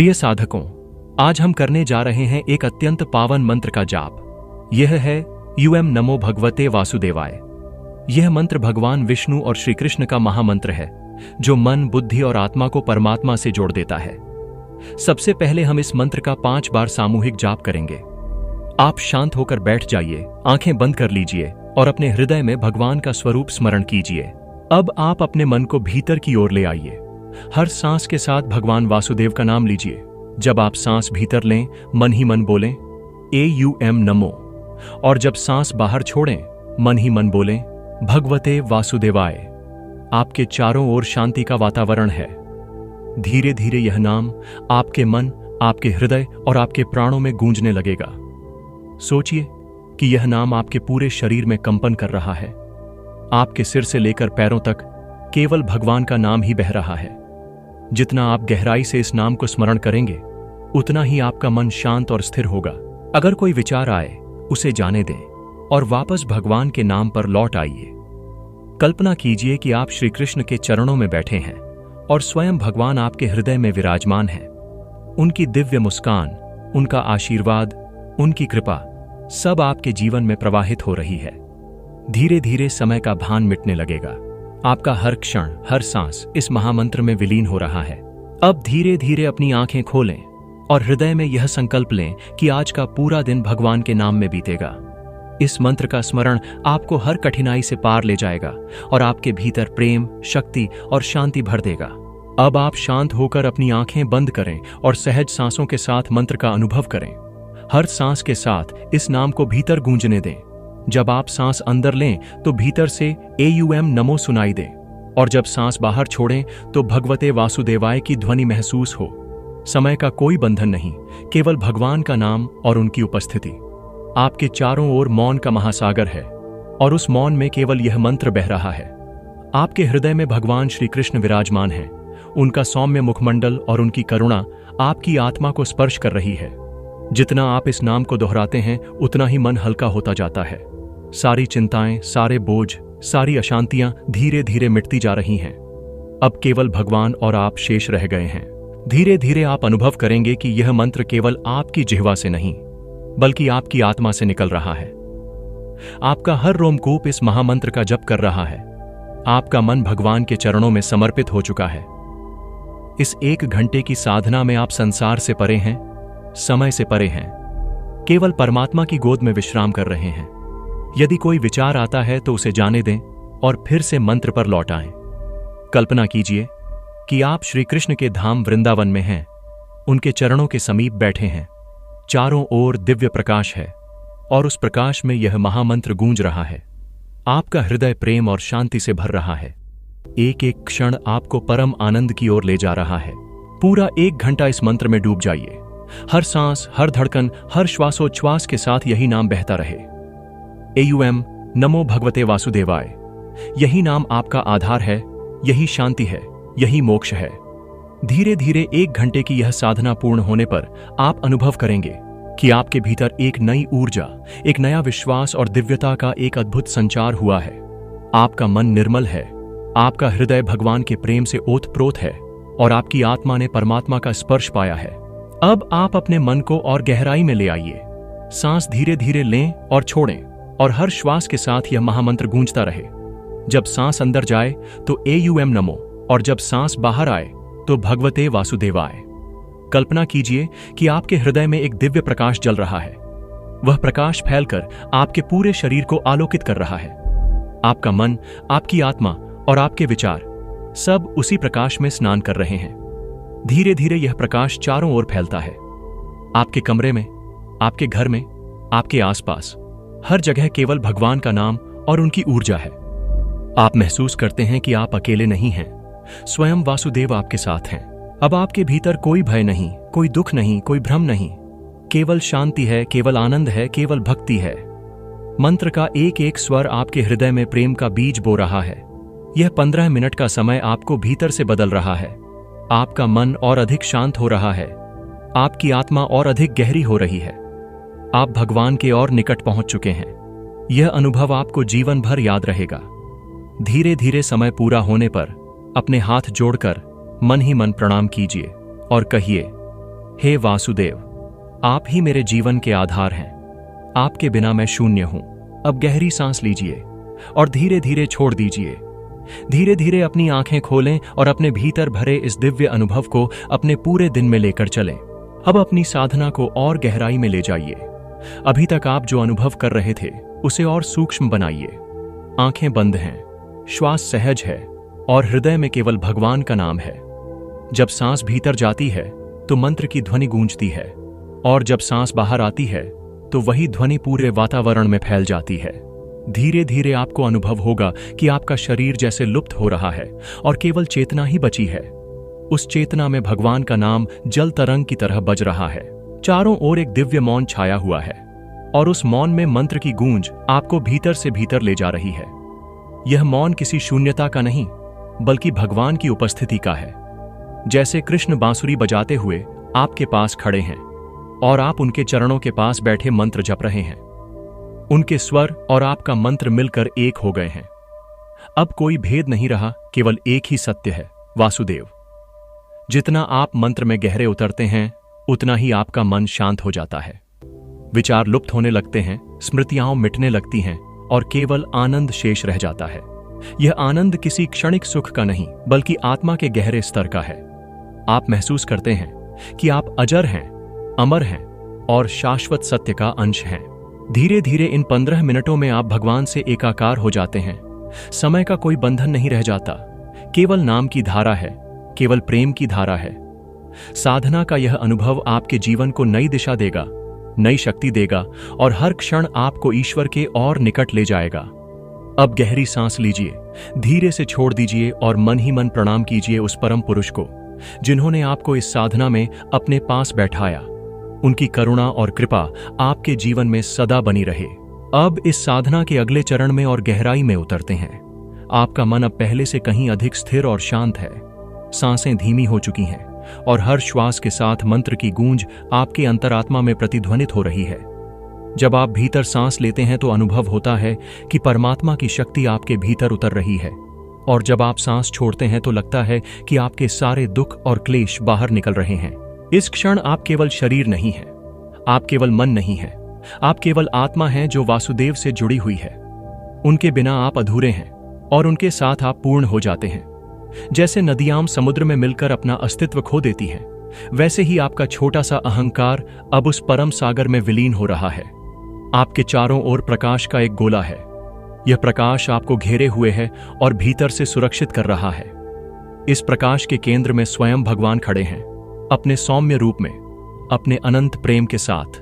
प्रिय साधकों, आज हम करने जा रहे हैं एक अत्यंत पावन मंत्र का जाप। यह है यूएम नमो भगवते वासुदेवाय। यह मंत्र भगवान विष्णु और श्री कृष्ण का महामंत्र है जो मन, बुद्धि और आत्मा को परमात्मा से जोड़ देता है। सबसे पहले हम इस मंत्र का 5 बार सामूहिक जाप करेंगे। आप शांत होकर बैठ जाइए, आंखें बंद कर लीजिए और अपने हृदय में भगवान का स्वरूप स्मरण कीजिए। अब आप अपने मन को भीतर की ओर ले आइए। हर सांस के साथ भगवान वासुदेव का नाम लीजिए। जब आप सांस भीतर लें, मन ही मन बोलें AUM नमो, और जब सांस बाहर छोड़ें, मन ही मन बोलें भगवते वासुदेवाय। आपके चारों ओर शांति का वातावरण है। धीरे धीरे यह नाम आपके मन, आपके हृदय और आपके प्राणों में गूंजने लगेगा। सोचिए कि यह नाम आपके पूरे शरीर में कंपन कर रहा है। आपके सिर से लेकर पैरों तक केवल भगवान का नाम ही बह रहा है। जितना आप गहराई से इस नाम को स्मरण करेंगे, उतना ही आपका मन शांत और स्थिर होगा। अगर कोई विचार आए, उसे जाने दें और वापस भगवान के नाम पर लौट आइए। कल्पना कीजिए कि आप श्री कृष्ण के चरणों में बैठे हैं और स्वयं भगवान आपके हृदय में विराजमान हैं। उनकी दिव्य मुस्कान, उनका आशीर्वाद, उनकी कृपा सब आपके जीवन में प्रवाहित हो रही है। धीरे धीरे समय का भान मिटने लगेगा। आपका हर क्षण, हर सांस इस महामंत्र में विलीन हो रहा है। अब धीरे धीरे अपनी आंखें खोलें और हृदय में यह संकल्प लें कि आज का पूरा दिन भगवान के नाम में बीतेगा। इस मंत्र का स्मरण आपको हर कठिनाई से पार ले जाएगा और आपके भीतर प्रेम, शक्ति और शांति भर देगा। अब आप शांत होकर अपनी आंखें बंद करें और सहज सांसों के साथ मंत्र का अनुभव करें। हर सांस के साथ इस नाम को भीतर गूंजने दें। जब आप सांस अंदर लें तो भीतर से AUM नमो सुनाई दे, और जब सांस बाहर छोड़ें तो भगवते वासुदेवाय की ध्वनि महसूस हो। समय का कोई बंधन नहीं, केवल भगवान का नाम और उनकी उपस्थिति। आपके चारों ओर मौन का महासागर है और उस मौन में केवल यह मंत्र बह रहा है। आपके हृदय में भगवान श्री कृष्ण विराजमान हैं। उनका सौम्य मुखमंडल और उनकी करुणा आपकी आत्मा को स्पर्श कर रही है। जितना आप इस नाम को दोहराते हैं, उतना ही मन हल्का होता जाता है। सारी चिंताएं, सारे बोझ, सारी अशांतियां धीरे धीरे मिटती जा रही हैं। अब केवल भगवान और आप शेष रह गए हैं। धीरे धीरे आप अनुभव करेंगे कि यह मंत्र केवल आपकी जिह्वा से नहीं, बल्कि आपकी आत्मा से निकल रहा है। आपका हर रोमकूप इस महामंत्र का जप कर रहा है। आपका मन भगवान के चरणों में समर्पित हो चुका है। इस 1 घंटे की साधना में आप संसार से परे हैं, समय से परे हैं, केवल परमात्मा की गोद में विश्राम कर रहे हैं। यदि कोई विचार आता है तो उसे जाने दें और फिर से मंत्र पर लौट आएं। कल्पना कीजिए कि आप श्री कृष्ण के धाम वृंदावन में हैं। उनके चरणों के समीप बैठे हैं। चारों ओर दिव्य प्रकाश है और उस प्रकाश में यह महामंत्र गूंज रहा है। आपका हृदय प्रेम और शांति से भर रहा है। एक एक क्षण आपको परम आनंद की ओर ले जा रहा है। पूरा 1 घंटा इस मंत्र में डूब जाइए। हर सांस, हर धड़कन, हर श्वासोच्छ्वास के साथ यही नाम बहता रहे। AUM नमो भगवते वासुदेवाय। यही नाम आपका आधार है, यही शांति है, यही मोक्ष है। धीरे धीरे 1 घंटे की यह साधना पूर्ण होने पर आप अनुभव करेंगे कि आपके भीतर एक नई ऊर्जा, एक नया विश्वास और दिव्यता का एक अद्भुत संचार हुआ है। आपका मन निर्मल है, आपका हृदय भगवान के प्रेम से ओतप्रोत है और आपकी आत्मा ने परमात्मा का स्पर्श पाया है। अब आप अपने मन को और गहराई में ले आइए। सांस धीरे धीरे लें और छोड़ें और हर श्वास के साथ यह महामंत्र गूंजता रहे। जब सांस अंदर जाए तो AUM नमो, और जब सांस बाहर आए तो भगवते वासुदेवाय। कल्पना कीजिए कि आपके हृदय में एक दिव्य प्रकाश जल रहा है। वह प्रकाश फैलकर आपके पूरे शरीर को आलोकित कर रहा है। आपका मन, आपकी आत्मा और आपके विचार सब उसी प्रकाश में स्नान कर रहे हैं। धीरे धीरे यह प्रकाश चारों ओर फैलता है। आपके कमरे में, आपके घर में, आपके आसपास, हर जगह केवल भगवान का नाम और उनकी ऊर्जा है। आप महसूस करते हैं कि आप अकेले नहीं हैं। स्वयं वासुदेव आपके साथ हैं। अब आपके भीतर कोई भय नहीं, कोई दुख नहीं, कोई भ्रम नहीं। केवल शांति है, केवल आनंद है, केवल भक्ति है। मंत्र का एक एक स्वर आपके हृदय में प्रेम का बीज बो रहा है। यह 15 मिनट का समय आपको भीतर से बदल रहा है। आपका मन और अधिक शांत हो रहा है। आपकी आत्मा और अधिक गहरी हो रही है। आप भगवान के और निकट पहुंच चुके हैं। यह अनुभव आपको जीवन भर याद रहेगा। धीरे धीरे समय पूरा होने पर अपने हाथ जोड़कर मन ही मन प्रणाम कीजिए और कहिए हे वासुदेव, आप ही मेरे जीवन के आधार हैं। आपके बिना मैं शून्य हूं। अब गहरी सांस लीजिए और धीरे धीरे छोड़ दीजिए। धीरे धीरे अपनी आंखें खोलें और अपने भीतर भरे इस दिव्य अनुभव को अपने पूरे दिन में लेकर चलें। अब अपनी साधना को और गहराई में ले जाइए। अभी तक आप जो अनुभव कर रहे थे उसे और सूक्ष्म बनाइए। आंखें बंद हैं, श्वास सहज है और हृदय में केवल भगवान का नाम है। जब सांस भीतर जाती है तो मंत्र की ध्वनि गूंजती है, और जब सांस बाहर आती है तो वही ध्वनि पूरे वातावरण में फैल जाती है। धीरे धीरे आपको अनुभव होगा कि आपका शरीर जैसे लुप्त हो रहा है और केवल चेतना ही बची है। उस चेतना में भगवान का नाम जल तरंग की तरह बज रहा है। चारों ओर एक दिव्य मौन छाया हुआ है और उस मौन में मंत्र की गूंज आपको भीतर से भीतर ले जा रही है। यह मौन किसी शून्यता का नहीं, बल्कि भगवान की उपस्थिति का है। जैसे कृष्ण बांसुरी बजाते हुए आपके पास खड़े हैं और आप उनके चरणों के पास बैठे मंत्र जप रहे हैं। उनके स्वर और आपका मंत्र मिलकर एक हो गए हैं। अब कोई भेद नहीं रहा, केवल एक ही सत्य है, वासुदेव। जितना आप मंत्र में गहरे उतरते हैं उतना ही आपका मन शांत हो जाता है। विचार लुप्त होने लगते हैं, स्मृतियां मिटने लगती हैं और केवल आनंद शेष रह जाता है। यह आनंद किसी क्षणिक सुख का नहीं, बल्कि आत्मा के गहरे स्तर का है। आप महसूस करते हैं कि आप अजर हैं, अमर हैं और शाश्वत सत्य का अंश हैं। धीरे धीरे इन 15 मिनटों में आप भगवान से एकाकार हो जाते हैं। समय का कोई बंधन नहीं रह जाता, केवल नाम की धारा है, केवल प्रेम की धारा है। साधना का यह अनुभव आपके जीवन को नई दिशा देगा, नई शक्ति देगा और हर क्षण आपको ईश्वर के और निकट ले जाएगा। अब गहरी सांस लीजिए, धीरे से छोड़ दीजिए और मन ही मन प्रणाम कीजिए उस परम पुरुष को जिन्होंने आपको इस साधना में अपने पास बैठाया। उनकी करुणा और कृपा आपके जीवन में सदा बनी रहे। अब इस साधना के अगले चरण में और गहराई में उतरते हैं। आपका मन अब पहले से कहीं अधिक स्थिर और शांत है। सांसें धीमी हो चुकी हैं और हर श्वास के साथ मंत्र की गूंज आपके अंतरात्मा में प्रतिध्वनित हो रही है। जब आप भीतर सांस लेते हैं तो अनुभव होता है कि परमात्मा की शक्ति आपके भीतर उतर रही है, और जब आप सांस छोड़ते हैं तो लगता है कि आपके सारे दुख और क्लेश बाहर निकल रहे हैं। इस क्षण आप केवल शरीर नहीं हैं, आप केवल मन नहीं हैं, आप केवल आत्मा हैं जो वासुदेव से जुड़ी हुई है। उनके बिना आप अधूरे हैं और उनके साथ आप पूर्ण हो जाते हैं। जैसे नदियां समुद्र में मिलकर अपना अस्तित्व खो देती हैं, वैसे ही आपका छोटा सा अहंकार अब उस परम सागर में विलीन हो रहा है। आपके चारों ओर प्रकाश का एक गोला है। यह प्रकाश आपको घेरे हुए है और भीतर से सुरक्षित कर रहा है। इस प्रकाश के केंद्र में स्वयं भगवान खड़े हैं, अपने सौम्य रूप में, अपने अनंत प्रेम के साथ।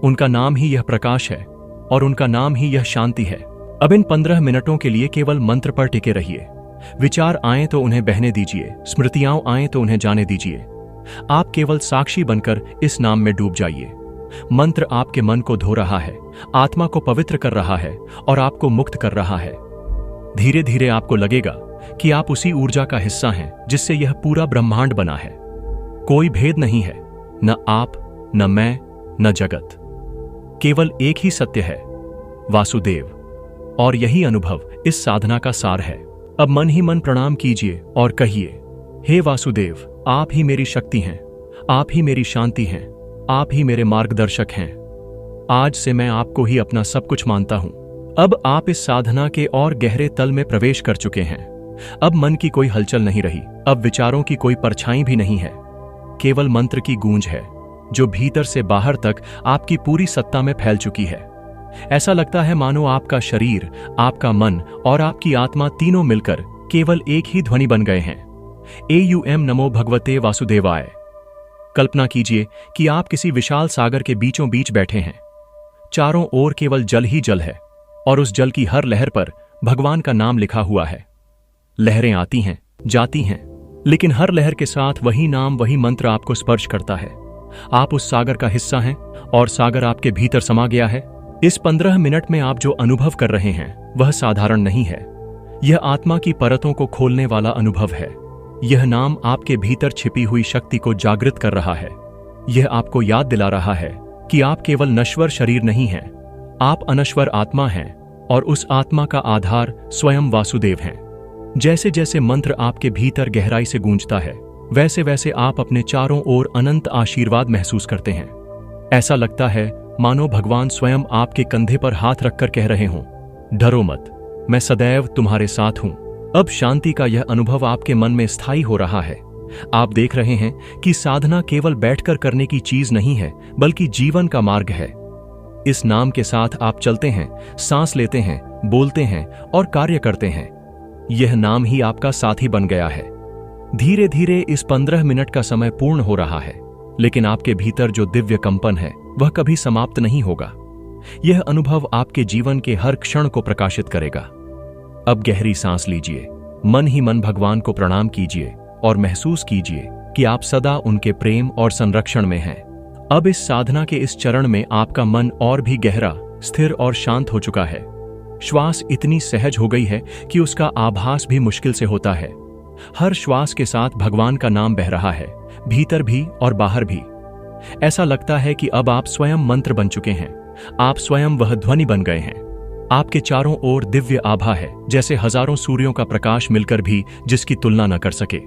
उनका नाम ही यह प्रकाश है और उनका नाम ही यह शांति है। अब इन 15 मिनटों के लिए केवल मंत्र पर टिके रहिए। विचार आए तो उन्हें बहने दीजिए, स्मृतियां आए तो उन्हें जाने दीजिए। आप केवल साक्षी बनकर इस नाम में डूब जाइए। मंत्र आपके मन को धो रहा है, आत्मा को पवित्र कर रहा है और आपको मुक्त कर रहा है। धीरे धीरे आपको लगेगा कि आप उसी ऊर्जा का हिस्सा हैं जिससे यह पूरा ब्रह्मांड बना है। कोई भेद नहीं है, न आप, न मैं, न जगत। केवल एक ही सत्य है, वासुदेव। और यही अनुभव इस साधना का सार है। अब मन ही मन प्रणाम कीजिए और कहिए, हे वासुदेव, आप ही मेरी शक्ति हैं, आप ही मेरी शांति हैं, आप ही मेरे मार्गदर्शक हैं। आज से मैं आपको ही अपना सब कुछ मानता हूं। अब आप इस साधना के और गहरे तल में प्रवेश कर चुके हैं। अब मन की कोई हलचल नहीं रही, अब विचारों की कोई परछाई भी नहीं है। केवल मंत्र की गूंज है जो भीतर से बाहर तक आपकी पूरी सत्ता में फैल चुकी है। ऐसा लगता है मानो आपका शरीर, आपका मन और आपकी आत्मा तीनों मिलकर केवल एक ही ध्वनि बन गए हैं। AUM नमो भगवते वासुदेवाय। कल्पना कीजिए कि आप किसी विशाल सागर के बीचों बीच बैठे हैं। चारों ओर केवल जल ही जल है और उस जल की हर लहर पर भगवान का नाम लिखा हुआ है। लहरें आती हैं, जाती हैं, लेकिन हर लहर के साथ वही नाम, वही मंत्र आपको स्पर्श करता है। आप उस सागर का हिस्सा हैं और सागर आपके भीतर समा गया है। इस 15 मिनट में आप जो अनुभव कर रहे हैं वह साधारण नहीं है। यह आत्मा की परतों को खोलने वाला अनुभव है। यह नाम आपके भीतर छिपी हुई शक्ति को जागृत कर रहा है। यह आपको याद दिला रहा है कि आप केवल नश्वर शरीर नहीं हैं, आप अनश्वर आत्मा हैं और उस आत्मा का आधार स्वयं वासुदेव हैं। जैसे जैसे मंत्र आपके भीतर गहराई से गूंजता है, वैसे वैसे आप अपने चारों ओर अनंत आशीर्वाद महसूस करते हैं। ऐसा लगता है मानो भगवान स्वयं आपके कंधे पर हाथ रखकर कह रहे हों, डरो मत, मैं सदैव तुम्हारे साथ हूं। अब शांति का यह अनुभव आपके मन में स्थायी हो रहा है। आप देख रहे हैं कि साधना केवल बैठकर करने की चीज नहीं है, बल्कि जीवन का मार्ग है। इस नाम के साथ आप चलते हैं, सांस लेते हैं, बोलते हैं और कार्य करते हैं। यह नाम ही आपका साथी बन गया है। धीरे धीरे इस 15 मिनट का समय पूर्ण हो रहा है, लेकिन आपके भीतर जो दिव्य कंपन है वह कभी समाप्त नहीं होगा। यह अनुभव आपके जीवन के हर क्षण को प्रकाशित करेगा। अब गहरी सांस लीजिए, मन ही मन भगवान को प्रणाम कीजिए और महसूस कीजिए कि आप सदा उनके प्रेम और संरक्षण में हैं। अब इस साधना के इस चरण में आपका मन और भी गहरा, स्थिर और शांत हो चुका है। श्वास इतनी सहज हो गई है कि उसका आभास भी मुश्किल से होता है। हर श्वास के साथ भगवान का नाम बह रहा है, भीतर भी और बाहर भी। ऐसा लगता है कि अब आप स्वयं मंत्र बन चुके हैं, आप स्वयं वह ध्वनि बन गए हैं। आपके चारों ओर दिव्य आभा है, जैसे हजारों सूर्यों का प्रकाश मिलकर भी जिसकी तुलना न कर सके।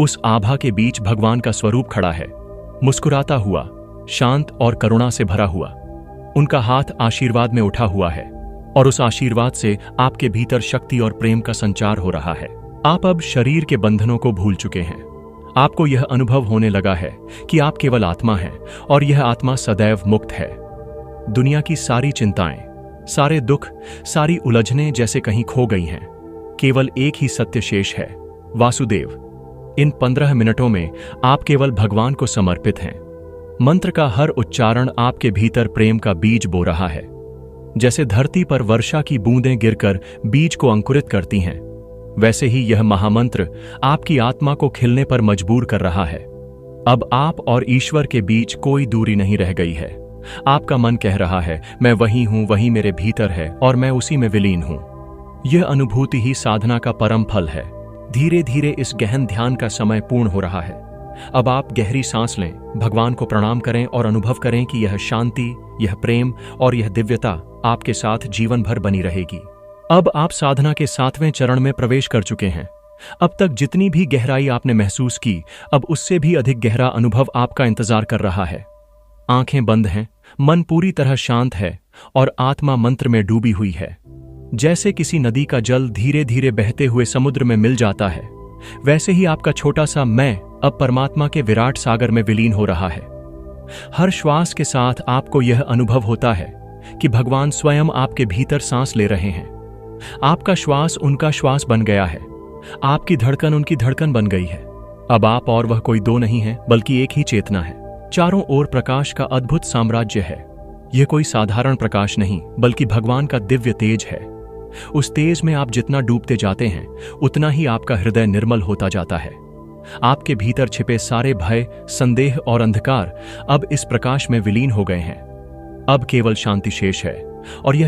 उस आभा के बीच भगवान का स्वरूप खड़ा है, मुस्कुराता हुआ, शांत और करुणा से भरा हुआ। उनका हाथ आशीर्वाद में उठा हुआ है और उस आशीर्वाद से आपके भीतर शक्ति और प्रेम का संचार हो रहा है। आप अब शरीर के बंधनों को भूल चुके हैं। आपको यह अनुभव होने लगा है कि आप केवल आत्मा हैं और यह आत्मा सदैव मुक्त है। दुनिया की सारी चिंताएं, सारे दुख, सारी उलझनें जैसे कहीं खो गई हैं। केवल एक ही सत्य शेष है, वासुदेव। इन 15 मिनटों में आप केवल भगवान को समर्पित हैं। मंत्र का हर उच्चारण आपके भीतर प्रेम का बीज बो रहा है। जैसे धरती पर वर्षा की बूंदें गिरकर बीज को अंकुरित करती हैं, वैसे ही यह महामंत्र आपकी आत्मा को खिलने पर मजबूर कर रहा है। अब आप और ईश्वर के बीच कोई दूरी नहीं रह गई है। आपका मन कह रहा है, मैं वही हूं, वही मेरे भीतर है और मैं उसी में विलीन हूं। यह अनुभूति ही साधना का परम फल है। धीरे धीरे इस गहन ध्यान का समय पूर्ण हो रहा है। अब आप गहरी सांस लें, भगवान को प्रणाम करें और अनुभव करें कि यह शांति, यह प्रेम और यह दिव्यता आपके साथ जीवन भर बनी रहेगी। अब आप साधना के 7वें चरण में प्रवेश कर चुके हैं। अब तक जितनी भी गहराई आपने महसूस की, अब उससे भी अधिक गहरा अनुभव आपका इंतजार कर रहा है। आंखें बंद हैं, मन पूरी तरह शांत है और आत्मा मंत्र में डूबी हुई है। जैसे किसी नदी का जल धीरे धीरे बहते हुए समुद्र में मिल जाता है, वैसे ही आपका छोटा सा मैं अब परमात्मा के विराट सागर में विलीन हो रहा है। हर श्वास के साथ आपको यह अनुभव होता है कि भगवान स्वयं आपके भीतर सांस ले रहे हैं। आपका श्वास उनका श्वास बन गया है, आपकी धड़कन उनकी धड़कन बन गई है। अब आप और वह कोई दो नहीं है, बल्कि एक ही चेतना है। चारों ओर प्रकाश का अद्भुत साम्राज्य है। यह कोई साधारण प्रकाश नहीं, बल्कि भगवान का दिव्य तेज है। उस तेज में आप जितना डूबते जाते हैं, उतना ही आपका हृदय निर्मल होता जाता है। आपके भीतर छिपे सारे भय, संदेह और अंधकार अब इस प्रकाश में विलीन हो गए हैं। अब केवल शांति शेष है और यह